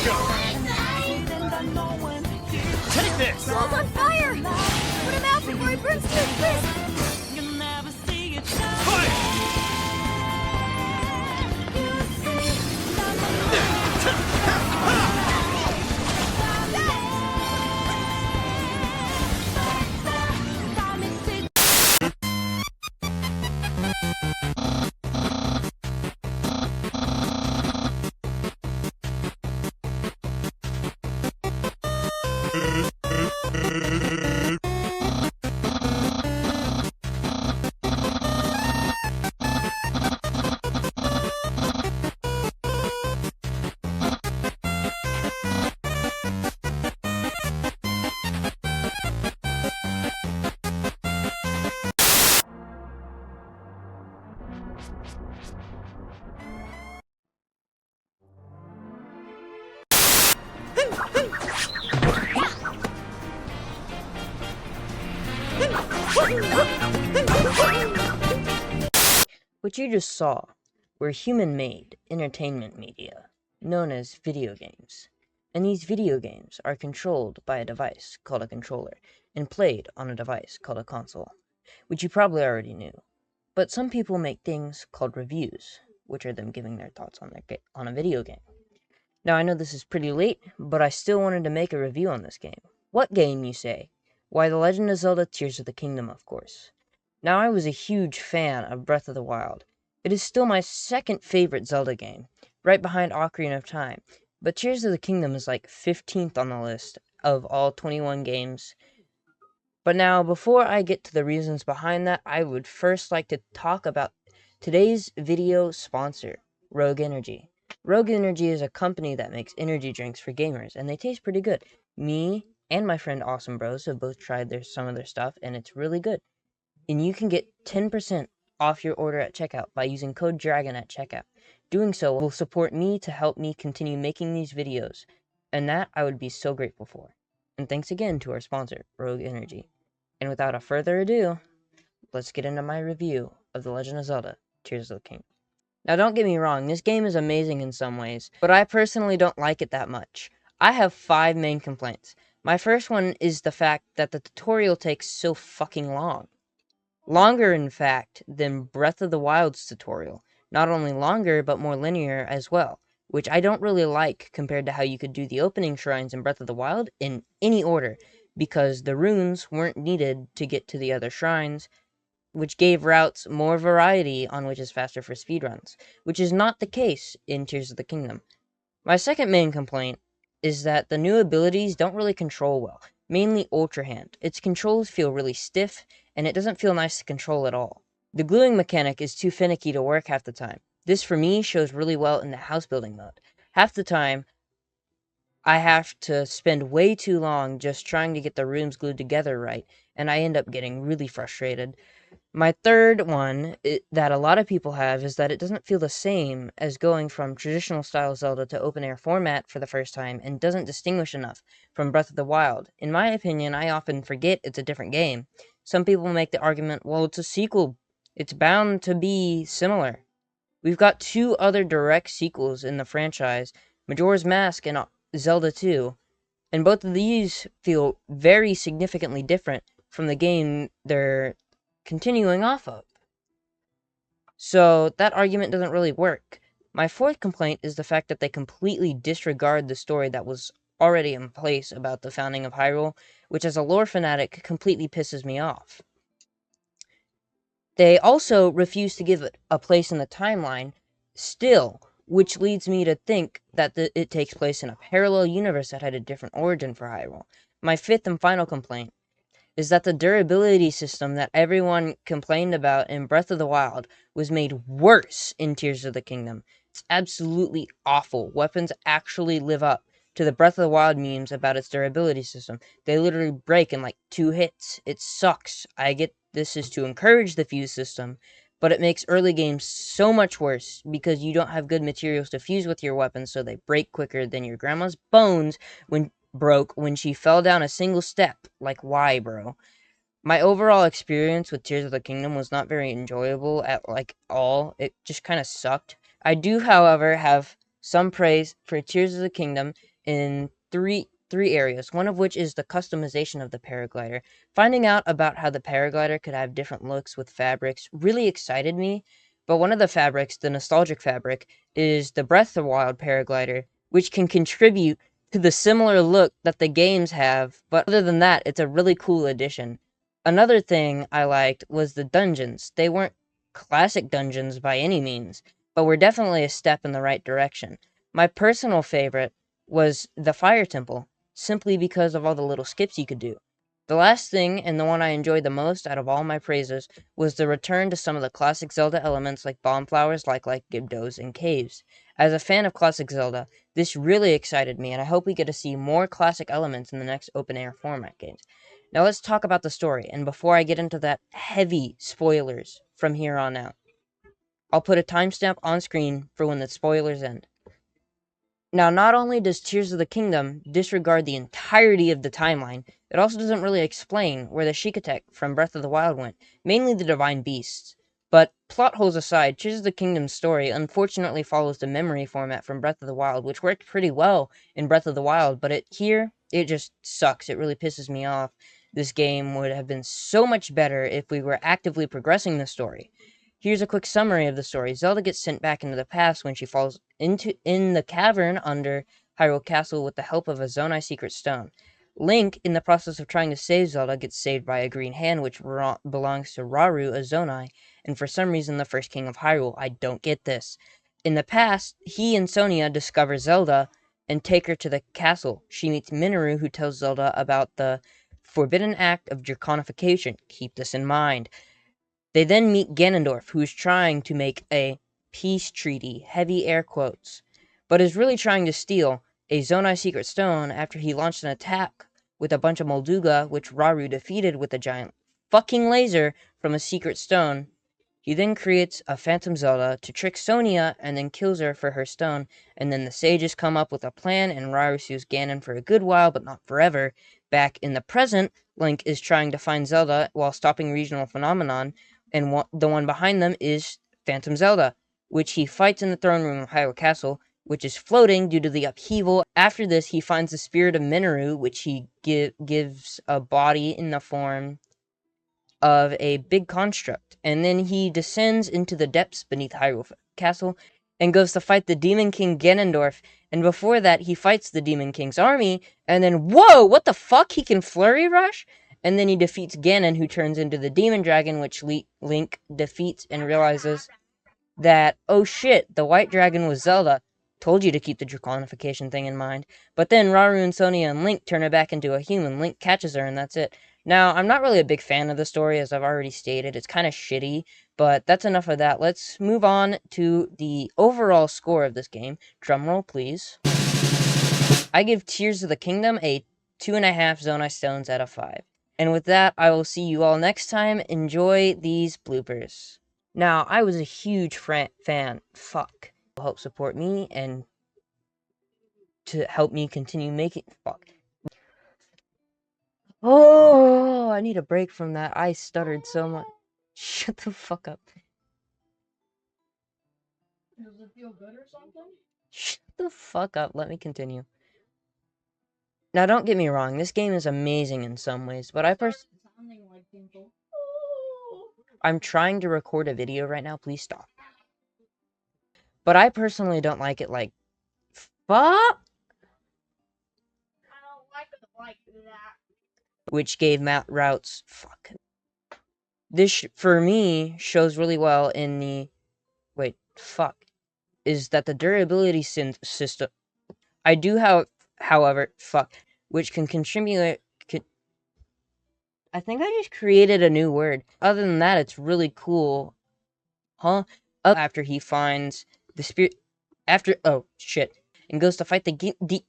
go! Take this! Soul's on fire! Put him out before he burns to a crisp! Fire! What you just saw were human-made entertainment media, known as video games. And these video games are controlled by a device called a controller, and played on a device called a console, which you probably already knew. But some people make things called reviews, which are them giving their thoughts on a video game. Now I know this is pretty late, but I still wanted to make a review on this game. What game, you say? Why, The Legend of Zelda Tears of the Kingdom, of course. Now, I was a huge fan of Breath of the Wild. It is still my second favorite Zelda game, right behind Ocarina of Time, but Tears of the Kingdom is like 15th on the list of all 21 games. But now, before I get to the reasons behind that, I would first like to talk about today's video sponsor, Rogue Energy. Rogue Energy is a company that makes energy drinks for gamers, and they taste pretty good. Me and my friend Awesome Bros have both tried some of their stuff, and it's really good. And you can get 10% off your order at checkout by using code DRAGON at checkout. Doing so will support me to help me continue making these videos, and that I would be so grateful for. And thanks again to our sponsor, Rogue Energy. And without a further ado, let's get into my review of The Legend of Zelda, Tears of the Kingdom. Now don't get me wrong, this game is amazing in some ways, but I personally don't like it that much. I have 5 main complaints. My first one is the fact that the tutorial takes so fucking long. Longer, in fact, than Breath of the Wild's tutorial. Not only longer, but more linear as well, which I don't really like compared to how you could do the opening shrines in Breath of the Wild in any order, because the runes weren't needed to get to the other shrines, which gave routes more variety on which is faster for speedruns, which is not the case in Tears of the Kingdom. My second main complaint is that the new abilities don't really control well, mainly Ultra Hand. Its controls feel really stiff, and it doesn't feel nice to control at all. The gluing mechanic is too finicky to work half the time. This, for me, shows really well in the house building mode. Half the time, I have to spend way too long just trying to get the rooms glued together right, and I end up getting really frustrated. My third one that a lot of people have is that it doesn't feel the same as going from traditional style Zelda to open air format for the first time, and doesn't distinguish enough from Breath of the Wild. In my opinion, I often forget it's a different game. Some people make the argument, well, it's a sequel. It's bound to be similar. We've got 2 other direct sequels in the franchise, Majora's Mask and Zelda 2, and both of these feel very significantly different from the game they're continuing off of. So that argument doesn't really work. My fourth complaint is the fact that they completely disregard the story that was already in place about the founding of Hyrule, which as a lore fanatic completely pisses me off. They also refuse to give it a place in the timeline still, which leads me to think that it takes place in a parallel universe that had a different origin for Hyrule. My fifth and final complaint is that the durability system that everyone complained about in Breath of the Wild was made worse in Tears of the Kingdom. It's absolutely awful. Weapons actually live up to the Breath of the Wild memes about its durability system. They literally break in like 2 hits. It sucks. I get this is to encourage the fuse system, but it makes early games so much worse because you don't have good materials to fuse with your weapons, so they break quicker than your grandma's bones broke when she fell down a single step. Like, why, bro? My overall experience with Tears of the Kingdom was not very enjoyable at all. It just kind of sucked. I do, however, have some praise for Tears of the Kingdom. in three areas, one of which is the customization of the paraglider. Finding out about how the paraglider could have different looks with fabrics really excited me, but one of the fabrics, the nostalgic fabric, is the Breath of the Wild paraglider, which can contribute to the similar look that the games have, but other than that, it's a really cool addition. Another thing I liked was the dungeons. They weren't classic dungeons by any means, but were definitely a step in the right direction. My personal favorite was the Fire Temple, simply because of all the little skips you could do. The last thing, and the one I enjoyed the most out of all my praises, was the return to some of the classic Zelda elements like bomb flowers, like Gibdos, and caves. As a fan of classic Zelda, this really excited me, and I hope we get to see more classic elements in the next open-air format games. Now let's talk about the story, and before I get into that, heavy spoilers from here on out. I'll put a timestamp on screen for when the spoilers end. Now, not only does Tears of the Kingdom disregard the entirety of the timeline, it also doesn't really explain where the Shikatek from Breath of the Wild went, mainly the Divine Beasts. But, plot holes aside, Tears of the Kingdom's story unfortunately follows the memory format from Breath of the Wild, which worked pretty well in Breath of the Wild, but it just sucks. It really pisses me off. This game would have been so much better if we were actively progressing the story. Here's a quick summary of the story. Zelda gets sent back into the past when she falls in the cavern under Hyrule Castle with the help of a Zonai secret stone. Link, in the process of trying to save Zelda, gets saved by a green hand which belongs to Rauru, a Zonai, and for some reason the first king of Hyrule. I don't get this. In the past, he and Sonia discover Zelda and take her to the castle. She meets Minoru, who tells Zelda about the forbidden act of draconification. Keep this in mind. They then meet Ganondorf, who is trying to make a peace treaty, heavy air quotes, but is really trying to steal a Zonai secret stone after he launched an attack with a bunch of Molduga, which Rauru defeated with a giant fucking laser from a secret stone. He then creates a Phantom Zelda to trick Sonia and then kills her for her stone, and then the sages come up with a plan and Rauru sues Ganon for a good while, but not forever. Back in the present, Link is trying to find Zelda while stopping regional phenomenon, and the one behind them is Phantom Zelda, which he fights in the throne room of Hyrule Castle, which is floating due to the upheaval. After this, he finds the spirit of Minoru, which he gives a body in the form of a big construct, and then he descends into the depths beneath Hyrule Castle and goes to fight the Demon King Ganondorf, and before that, he fights the Demon King's army, and then, whoa, what the fuck, he can Flurry Rush? And then he defeats Ganon, who turns into the Demon Dragon, which Link defeats and realizes that, oh shit, the White Dragon was Zelda. Told you to keep the draconification thing in mind. But then Rauru and Sonia and Link turn her back into a human. Link catches her, and that's it. Now, I'm not really a big fan of the story, as I've already stated. It's kind of shitty, but that's enough of that. Let's move on to the overall score of this game. Drumroll, please. I give Tears of the Kingdom a 2.5 Zonai Stones out of 5. And with that, I will see you all next time. Enjoy these bloopers. Now, I was a huge fan. Fuck. Help support me and to help me continue making. Fuck. Oh, I need a break from that. I stuttered so much. Shut the fuck up. Does it feel good or something? Shut the fuck up. Let me continue. Now, don't get me wrong. This game is amazing in some ways, but Sounding like people. I'm trying to record a video right now. Please stop. But I personally don't like it like... Fuck! I don't like it like that. Which gave Matt Routes... Fuck. This, for me, shows really well in the... Wait, fuck. Is that the durability system... I do have, however, fuck, which can contribute... I think I just created a new word. Other than that, it's really cool. Huh? After he finds the spirit... Oh, shit. And goes to fight the...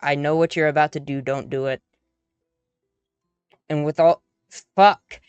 I know what you're about to do. Don't do it. And with all... Fuck.